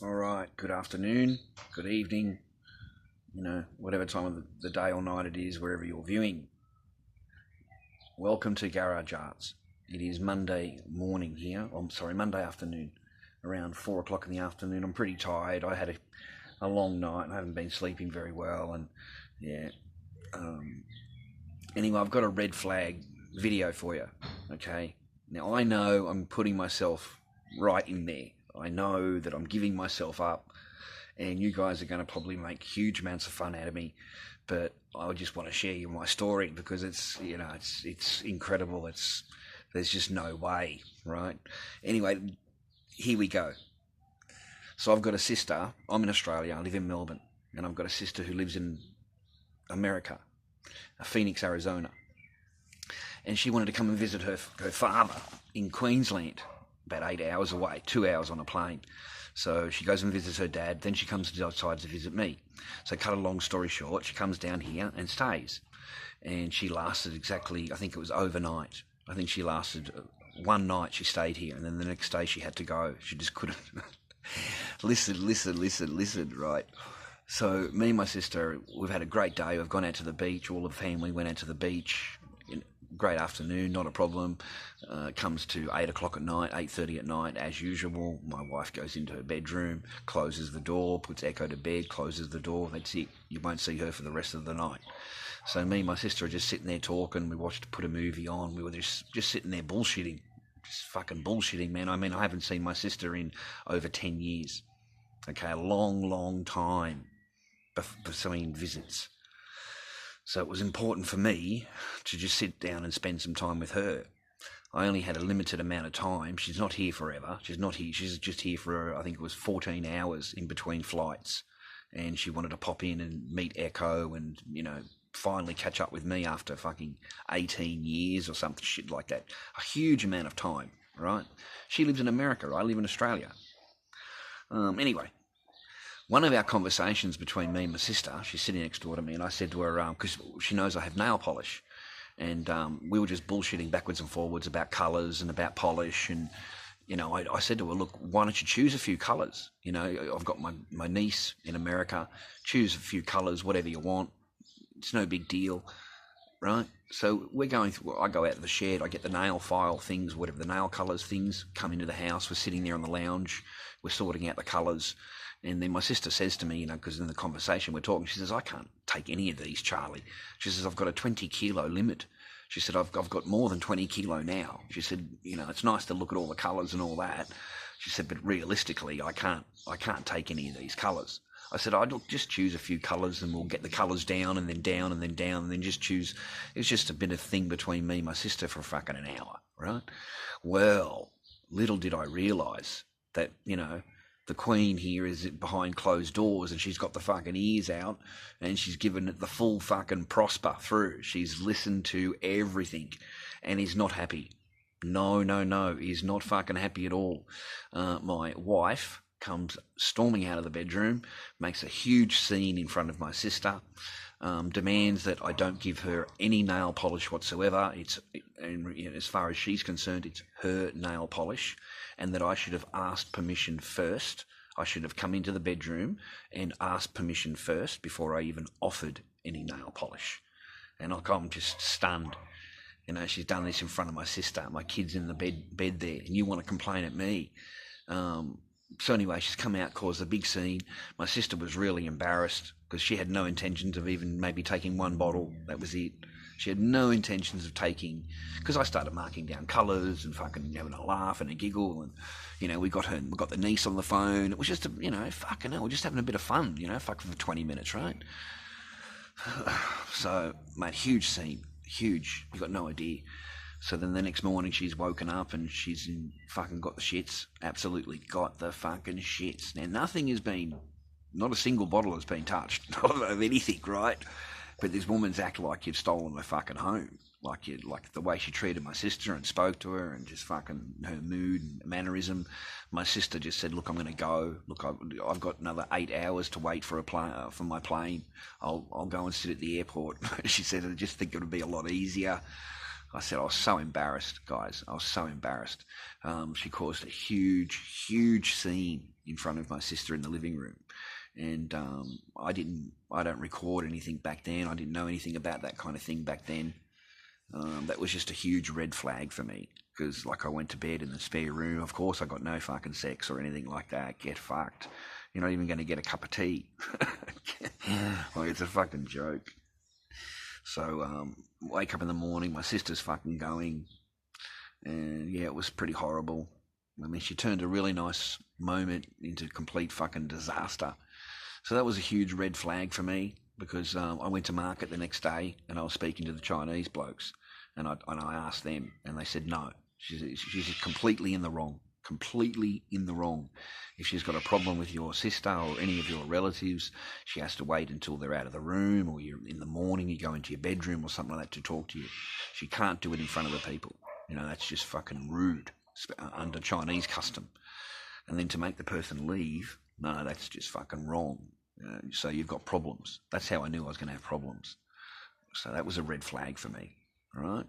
All right, good afternoon, good evening, whatever time of the day or night it is, wherever you're viewing. Welcome to Garage Arts. It is Monday morning here. Monday afternoon, around 4 o'clock in the afternoon. I'm pretty tired. I had a long night and I haven't been sleeping very well. And yeah, anyway, I've got a red flag video for you. Okay, now I know I'm putting myself right in there. I know that I'm giving myself up, and you guys are going to probably make huge amounts of fun out of me, but I just want to share you my story because it's incredible. There's just no way, right? Anyway, here we go. So I've got a sister. I'm in Australia. I live in Melbourne, and I've got a sister who lives in America, Phoenix, Arizona, and she wanted to come and visit her father in Queensland, about 8 hours away, 2 hours on a plane. So she goes and visits her dad, then she comes outside to visit me. So cut a long story short, she comes down here and stays. And she lasted exactly, I think it was overnight. I think she lasted one night she stayed here, and then the next day she had to go. She just couldn't. Listen, right? So me and my sister, we've had a great day. We've gone out to the beach. All the family went out to the beach. Great afternoon, not a problem. Comes to 8 o'clock at night, 8:30 at night, as usual. My wife goes into her bedroom, closes the door, puts Echo to bed, closes the door. That's it. You won't see her for the rest of the night. So me and my sister are just sitting there talking. We put a movie on. We were just sitting there bullshitting. Just fucking bullshitting, man. I mean, I haven't seen my sister in over 10 years. Okay, a long time between visits. So it was important for me to just sit down and spend some time with her. I only had a limited amount of time. She's not here forever. She's not here. She's just here for, I think it was 14 hours in between flights. And she wanted to pop in and meet Echo and, finally catch up with me after fucking 18 years or something shit like that. A huge amount of time, right? She lives in America. I live in Australia. Anyway. One of our conversations between me and my sister, she's sitting next door to me, and I said to her, because she knows I have nail polish, and we were just bullshitting backwards and forwards about colours and about polish, and, I said to her, look, why don't you choose a few colours? I've got my niece in America, choose a few colours, whatever you want. It's no big deal, right? So we're going through, I go out to the shed, I get the nail file things, whatever the nail colours things, come into the house, we're sitting there on the lounge, we're sorting out the colours. And then my sister says to me, because in the conversation we're talking, she says, I can't take any of these, Charlie. She says, I've got a 20 kilo limit. She said, I've got more than 20 kilo now. She said, it's nice to look at all the colours and all that. She said, but realistically, I can't take any of these colours. I said, I'd just choose a few colours and we'll get the colours down and then down and then down and then just choose. It's just a bit of thing between me and my sister for fucking an hour, right? Well, little did I realise that, the Queen here is behind closed doors and she's got the fucking ears out and she's given it the full fucking prosper through. She's listened to everything and is not happy. No, he's not fucking happy at all. My wife comes storming out of the bedroom, makes a huge scene in front of my sister, demands that I don't give her any nail polish whatsoever. As far as she's concerned, it's her nail polish, and that I should have asked permission first. I should have come into the bedroom and asked permission first before I even offered any nail polish. And I'm just stunned. She's done this in front of my sister. My kid's in the bed there, and you want to complain at me. So anyway, she's come out, caused a big scene. My sister was really embarrassed because she had no intentions of even maybe taking one bottle. That was it. She had no intentions of taking, because I started marking down colours and fucking having a laugh and a giggle, and we got the niece on the phone. It was just fucking hell, we're just having a bit of fun, fucking for 20 minutes, right? So, mate, huge scene, huge. You got no idea. So then the next morning she's woken up and she's fucking got the shits. Absolutely got the fucking shits. Now not a single bottle has been touched, not of anything, right? But this woman's act like you've stolen her fucking home. Like the way she treated my sister and spoke to her and just fucking her mood and mannerism. My sister just said, look, I'm going to go. Look, I've got another 8 hours to wait for my plane. I'll go and sit at the airport. She said, I just think it would be a lot easier. I said, I was so embarrassed, guys. I was so embarrassed. She caused a huge scene in front of my sister in the living room. And I don't record anything back then. I didn't know anything about that kind of thing back then. That was just a huge red flag for me, because like I went to bed in the spare room. Of course, I got no fucking sex or anything like that. Get fucked. You're not even going to get a cup of tea. Like, it's a fucking joke. So wake up in the morning, my sister's fucking going, and yeah, it was pretty horrible. I mean, she turned a really nice moment into complete fucking disaster. So that was a huge red flag for me, because I went to market the next day and I was speaking to the Chinese blokes, and I asked them, and they said no, she's completely in the wrong. Completely in the wrong. If she's got a problem with your sister or any of your relatives, she has to wait until they're out of the room, or you're in the morning, you go into your bedroom or something like that to talk to you. She can't do it in front of the people. You know, that's just fucking rude under Chinese custom. And then to make the person leave, no, that's just fucking wrong. So you've got problems. That's how I knew I was going to have problems. So that was a red flag for me, all right?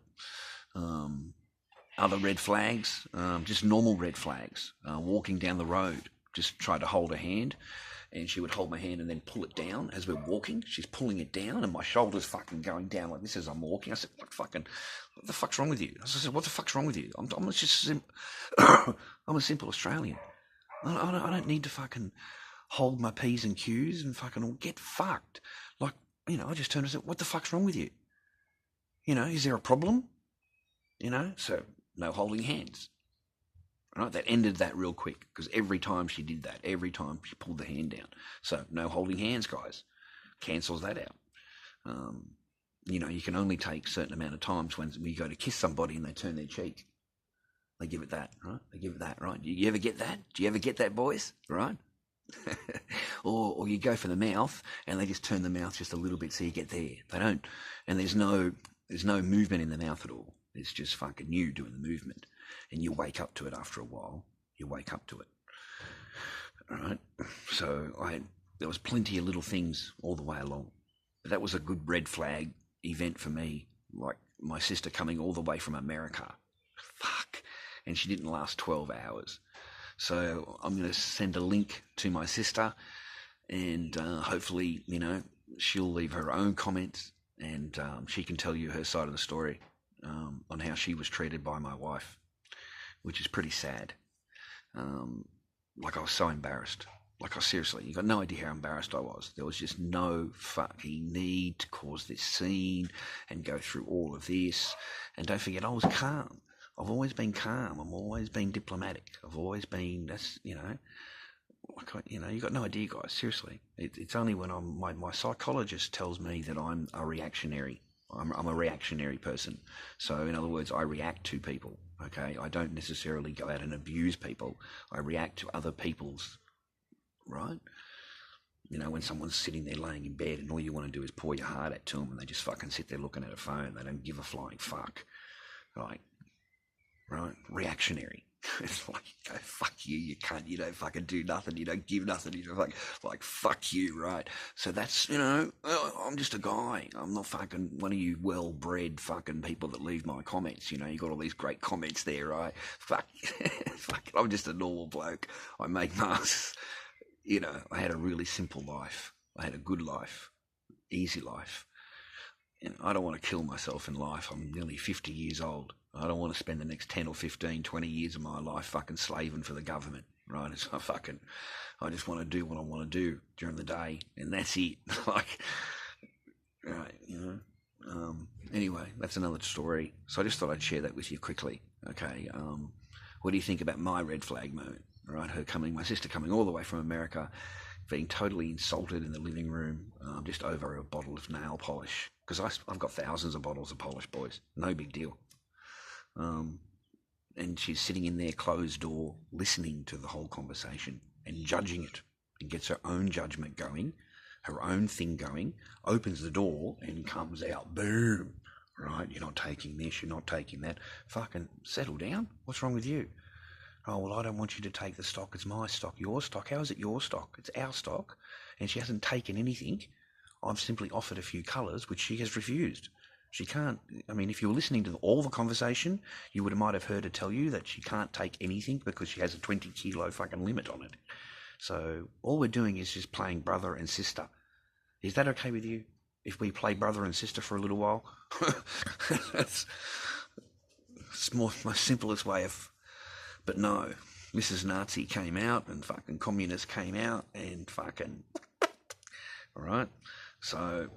Other red flags, just normal red flags. Walking down the road, just tried to hold her hand, and she would hold my hand and then pull it down as we're walking. She's pulling it down, and my shoulder's fucking going down like this as I'm walking. I said, what the fuck's wrong with you? I said, what the fuck's wrong with you? I'm just I'm a simple Australian. I don't need to fucking hold my P's and Q's and fucking get fucked. Like, you know, I just turned and said, what the fuck's wrong with you? You know, is there a problem? You know, so no holding hands. Right, that ended that real quick, because every time she did that, every time she pulled the hand down. So no holding hands, guys. Cancels that out. You know, you can only take a certain amount of times when you go to kiss somebody and they turn their cheek. They give it that, right? They give it that, right? You ever get that? Do you ever get that, boys? Right? or you go for the mouth and they just turn the mouth just a little bit so you get there. They don't, and there's no movement in the mouth at all. It's just fucking you doing the movement, and you wake up to it after a while. You wake up to it. All right. So there was plenty of little things all the way along, but that was a good red flag event for me. Like my sister coming all the way from America, fuck, and she didn't last 12 hours. So I'm going to send a link to my sister, and hopefully, you know, she'll leave her own comments, and she can tell you her side of the story on how she was treated by my wife, which is pretty sad. Like, I was so embarrassed. Like, seriously, you got no idea how embarrassed I was. There was just no fucking need to cause this scene and go through all of this. And don't forget, I was calm. I've always been calm. I've always been diplomatic. I've always been, that's, you know, you got no idea, guys. Seriously, it's only when my psychologist tells me that I'm a reactionary. I'm a reactionary person. So, in other words, I react to people. Okay, I don't necessarily go out and abuse people. I react to other people's. Right? You know, when someone's sitting there laying in bed and all you want to do is pour your heart out to them, and they just fucking sit there looking at a phone. They don't give a flying fuck. Right? Reactionary. It's like, go, fuck you, you cunt, you don't fucking do nothing, you don't give nothing, you don't like fuck you, right? So that's, you know, I'm just a guy. I'm not fucking one of you well-bred fucking people that leave my comments, you know, you got all these great comments there, right? Fuck, I'm just a normal bloke. I make masks. You know, I had a really simple life. I had a good life, easy life. And I don't want to kill myself in life. I'm nearly 50 years old. I don't want to spend the next 10 or 15, 20 years of my life fucking slaving for the government, right? It's I just want to do what I want to do during the day, and that's it. Like, right, you know. Anyway, that's another story. So I just thought I'd share that with you quickly. Okay. What do you think about my red flag moment? Right, my sister coming all the way from America, being totally insulted in the living room, just over a bottle of nail polish. Because I've got thousands of bottles of polish, boys. No big deal. And she's sitting in there, closed door, listening to the whole conversation and judging it, and gets her own judgment going, her own thing going, opens the door and comes out, boom, right? You're not taking this, you're not taking that. Fucking settle down. What's wrong with you? Oh, well, I don't want you to take the stock. It's my stock. Your stock? How is it your stock? It's our stock. And she hasn't taken anything. I've simply offered a few colours, which she has refused. She can't, I mean, if you were listening to all the conversation, might have heard her tell you that she can't take anything because she has a 20 kilo fucking limit on it. So all we're doing is just playing brother and sister. Is that okay with you? If we play brother and sister for a little while? That's my simplest way of... But no, Mrs. Nazi came out and fucking communists came out and fucking... Alright? So,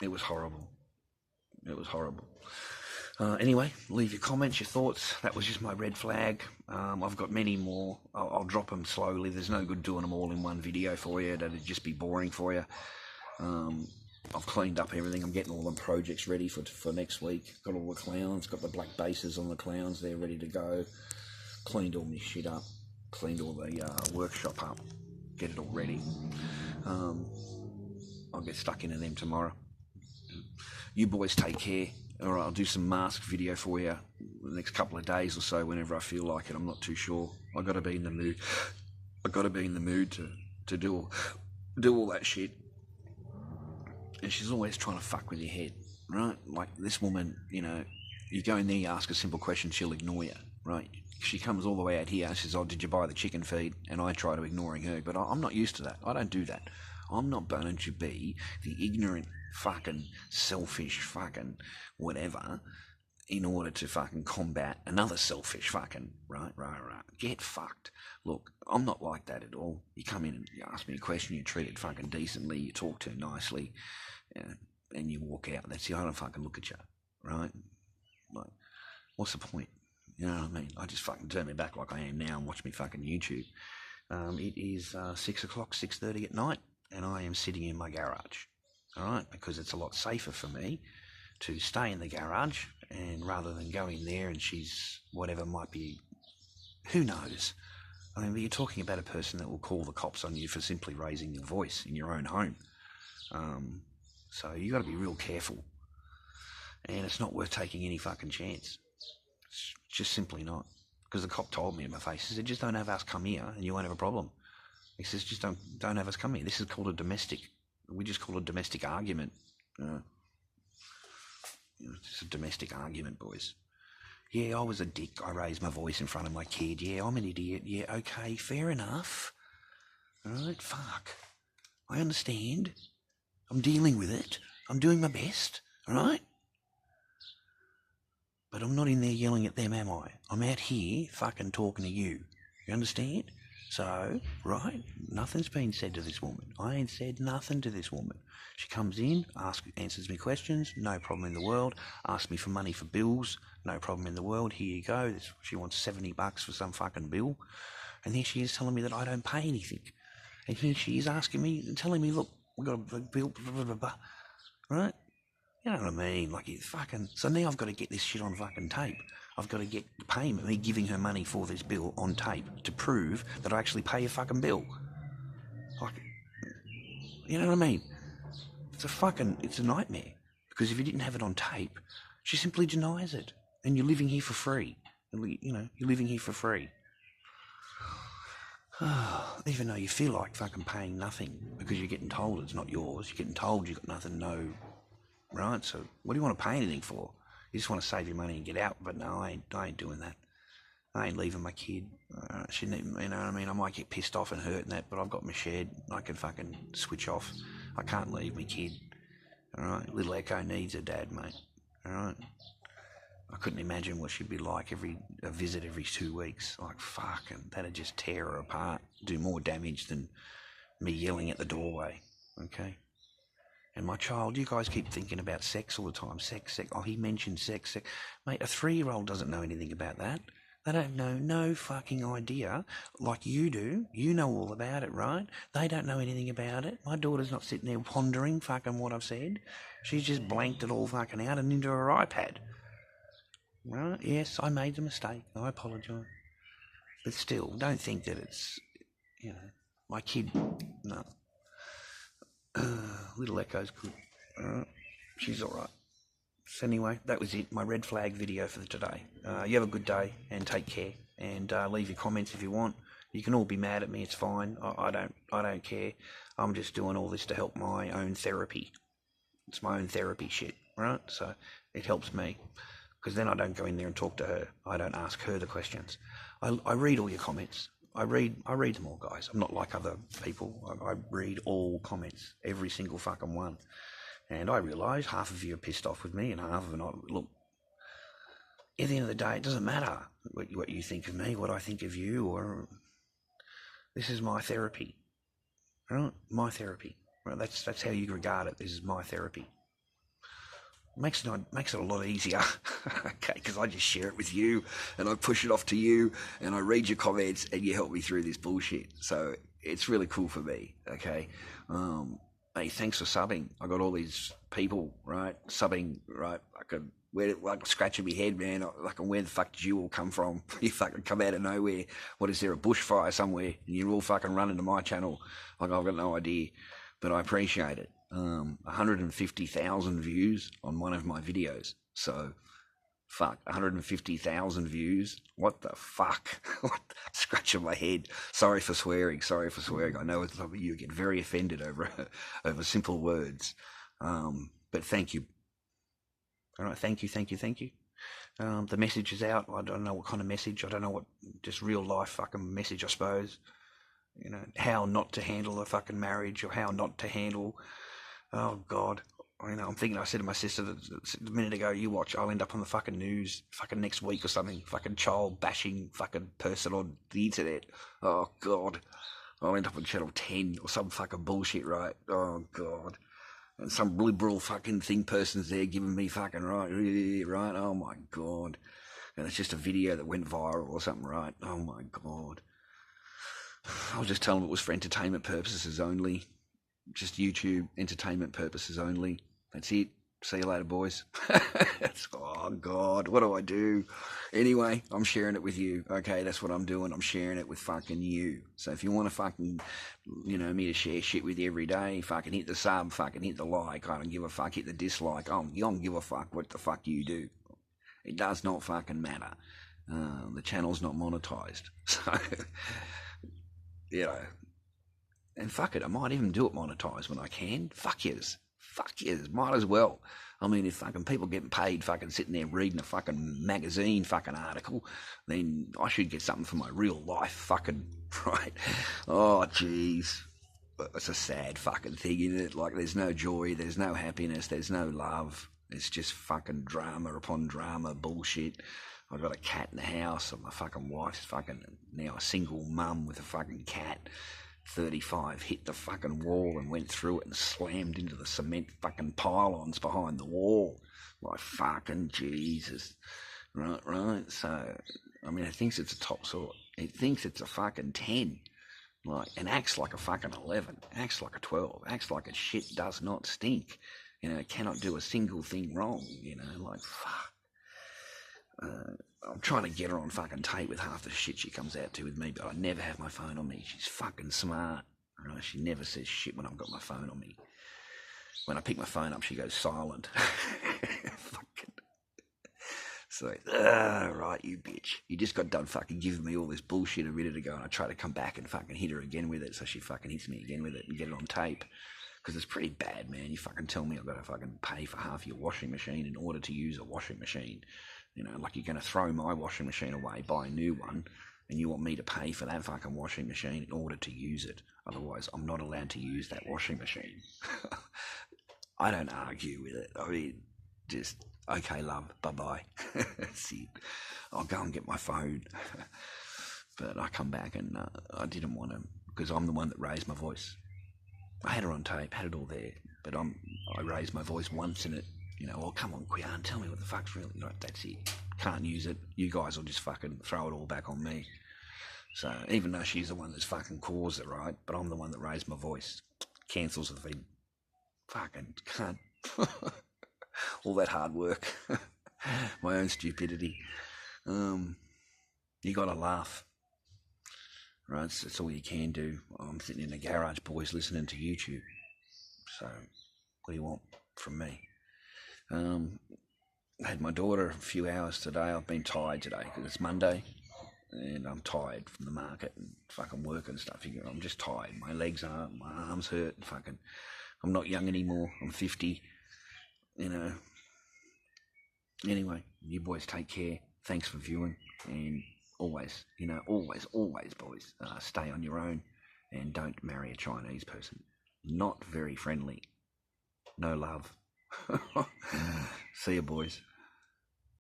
it was horrible. It was horrible. Anyway, leave your comments, your thoughts. That was just my red flag. I've got many more. I'll drop them slowly. There's no good doing them all in one video for you. That'd just be boring for you. I've cleaned up everything. I'm getting all the projects ready for next week. Got all the clowns. Got the black bases on the clowns. They're ready to go. Cleaned all my shit up. Cleaned all the workshop up. Get it all ready. I'll get stuck into them tomorrow. You boys take care. All right, I'll do some mask video for you the next couple of days or so whenever I feel like it. I'm not too sure. I got to be in the mood. I got to be in the mood to do all that shit. And she's always trying to fuck with your head, right? Like this woman, you know, you go in there, you ask a simple question, she'll ignore you, right? She comes all the way out here and says, "Oh, did you buy the chicken feed?" And I try to ignoring her, but I'm not used to that. I don't do that. I'm not going to be the ignorant, fucking, selfish, fucking, whatever, in order to fucking combat another selfish fucking, right. Get fucked. Look, I'm not like that at all. You come in and you ask me a question, you treat it fucking decently, you talk to nicely, and you walk out. That's it. I don't fucking look at you, right? Like, what's the point? You know what I mean? I just fucking turn my back like I am now and watch me fucking YouTube. It is 6 o'clock, 6:30 at night, and I am sitting in my garage, all right? Because it's a lot safer for me to stay in the garage and rather than go in there and she's whatever might be, who knows? I mean, you're talking about a person that will call the cops on you for simply raising your voice in your own home. So you got to be real careful, and it's not worth taking any fucking chance. It's just simply not. Because the cop told me in my face, he said, "Just don't have us come here and you won't have a problem." He says, "Just don't have us come here. This is called a domestic. We just call it a domestic argument. It's a domestic argument, boys. Yeah, I was a dick. I raised my voice in front of my kid. Yeah, I'm an idiot. Yeah, okay, fair enough. All right, fuck. I understand. I'm dealing with it. I'm doing my best. All right? But I'm not in there yelling at them, am I? I'm out here fucking talking to you. You understand? So, right, nothing's been said to this woman. I ain't said nothing to this woman. She comes in, answers me questions, no problem in the world. Asks me for money for bills, no problem in the world. Here you go. She wants $70 for some fucking bill. And here she is telling me that I don't pay anything. And here she is asking me, telling me, "Look, we got a bill, blah, blah, blah, blah." Right? You know what I mean? Like, it's fucking... So now I've got to get this shit on fucking tape. I've got to get the payment, me giving her money for this bill on tape to prove that I actually pay a fucking bill. Like, you know what I mean? It's a nightmare. Because if you didn't have it on tape, she simply denies it. And you're living here for free. You know, you're living here for free. Even though you feel like fucking paying nothing because you're getting told it's not yours. You're getting told you've got nothing, no... Right? So what do you want to pay anything for? You just want to save your money and get out. But no, I ain't doing that. I ain't leaving my kid. Shouldn't even, you know what I mean? I might get pissed off and hurt and that, but I've got my shed. I can fucking switch off. I can't leave my kid. Alright? Little Echo needs her dad, mate. Alright? I couldn't imagine what she'd be like a visit every 2 weeks. Like, fucking, that'd just tear her apart. Do more damage than me yelling at the doorway. Okay? And my child, you guys keep thinking about sex all the time. Sex. Oh, he mentioned sex. Mate, a 3-year-old doesn't know anything about that. They don't know no fucking idea like you do. You know all about it, right? They don't know anything about it. My daughter's not sitting there pondering fucking what I've said. She's just blanked it all fucking out and into her iPad. Right? Yes, I made a mistake. I apologise. But still, don't think that it's, you know, my kid, no. Little Echo's good. She's alright. So anyway, that was it. My red flag video for today. You have a good day and take care. And leave your comments if you want. You can all be mad at me. It's fine. I don't care. I'm just doing all this to help my own therapy. It's my own therapy shit, right? So it helps me. Because then I don't go in there and talk to her. I don't ask her the questions. I read all your comments. I read them all, guys. I'm not like other people. I read all comments, every single fucking one. And I realise half of you are pissed off with me and half of them are not. Look, at the end of the day, it doesn't matter what you think of me, what I think of you, or this is my therapy. Right? My therapy. Right? That's how you regard it. This is my therapy. Makes it a lot easier, okay, because I just share it with you and I push it off to you and I read your comments and you help me through this bullshit. So it's really cool for me, okay. Hey, thanks for subbing. I got all these people, right, subbing, right. Like scratching my head, man. Like, where the fuck did you all come from? You fucking come out of nowhere. What, is there a bushfire somewhere and you're all fucking running to my channel? Like, I've got no idea, but I appreciate it. 150,000 views on one of my videos. So, fuck, 150,000 views. What the fuck? Scratching my head. Sorry for swearing. I know some of you get very offended over simple words. But thank you. All right, thank you. The message is out. I don't know what kind of message. I don't know what, just real life fucking message, I suppose. You know, how not to handle a fucking marriage, or how not to handle. Oh, God. You know, I'm thinking, I said to my sister a minute ago, you watch, I'll end up on the fucking news fucking next week or something. Fucking child bashing fucking person on the internet. Oh, God. I'll end up on Channel 10 or some fucking bullshit, right? Oh, God. And some liberal fucking person's there giving me fucking right. Oh, my God. And it's just a video that went viral or something, right? Oh, my God. I'll just tell them it was for entertainment purposes only. Just YouTube, entertainment purposes only. That's it. See you later, boys. Oh, God, what do I do? Anyway, I'm sharing it with you. Okay, that's what I'm doing. I'm sharing it with fucking you. So if you want to fucking, me to share shit with you every day, fucking hit the sub, fucking hit the like. I don't give a fuck. Hit the dislike. I don't give a fuck what the fuck you do. It does not fucking matter. The channel's not monetized. So, and fuck it, I might even do it monetized when I can. Fuck yes, might as well. I mean, if fucking people getting paid fucking sitting there reading a fucking magazine fucking article, then I should get something for my real life fucking, right? Oh, jeez. It's a sad fucking thing, isn't it? Like, there's no joy, there's no happiness, there's no love. It's just fucking drama upon drama, bullshit. I've got a cat in the house, and my fucking wife's fucking now a single mum with a fucking cat. 35 hit the fucking wall and went through it and slammed into the cement fucking pylons behind the wall. Like, fucking Jesus. Right. So, I mean, it thinks it's a top sort. It thinks it's a fucking 10. Like, and acts like a fucking 11. Acts like a 12. Acts like a shit does not stink. It cannot do a single thing wrong. Like, fuck. I'm trying to get her on fucking tape with half the shit she comes out to with me, but I never have my phone on me. She's fucking smart. Right? She never says shit when I've got my phone on me. When I pick my phone up, she goes silent. Fucking. So, right, you bitch. You just got done fucking giving me all this bullshit a minute ago, and I try to come back and fucking hit her again with it, so she fucking hits me again with it and get it on tape. Because it's pretty bad, man. You fucking tell me I've got to fucking pay for half your washing machine in order to use a washing machine. Like, you're going to throw my washing machine away, buy a new one, and you want me to pay for that fucking washing machine in order to use it. Otherwise, I'm not allowed to use that washing machine. I don't argue with it. I mean, just, okay, love, bye-bye. That's it. I'll go and get my phone. But I come back and I didn't want to, because I'm the one that raised my voice. I had her on tape, had it all there, but I raised my voice once in it. Oh, come on, Quian, tell me what the fuck's really... that's it. Can't use it. You guys will just fucking throw it all back on me. So, even though she's the one that's fucking caused it, right? But I'm the one that raised my voice. Cancels the vid. Fucking can't. All that hard work. My own stupidity. You gotta laugh. Right? That's all you can do. I'm sitting in the garage, boys, listening to YouTube. So, what do you want from me? I had my daughter a few hours today. I've been tired today because it's Monday and I'm tired from the market and fucking work and stuff. I'm just tired. My legs aren't, my arms hurt. Fucking, I'm not young anymore. I'm 50. Anyway, you boys take care. Thanks for viewing, and always, always, boys, stay on your own and don't marry a Chinese person. Not very friendly. No love. See you, boys.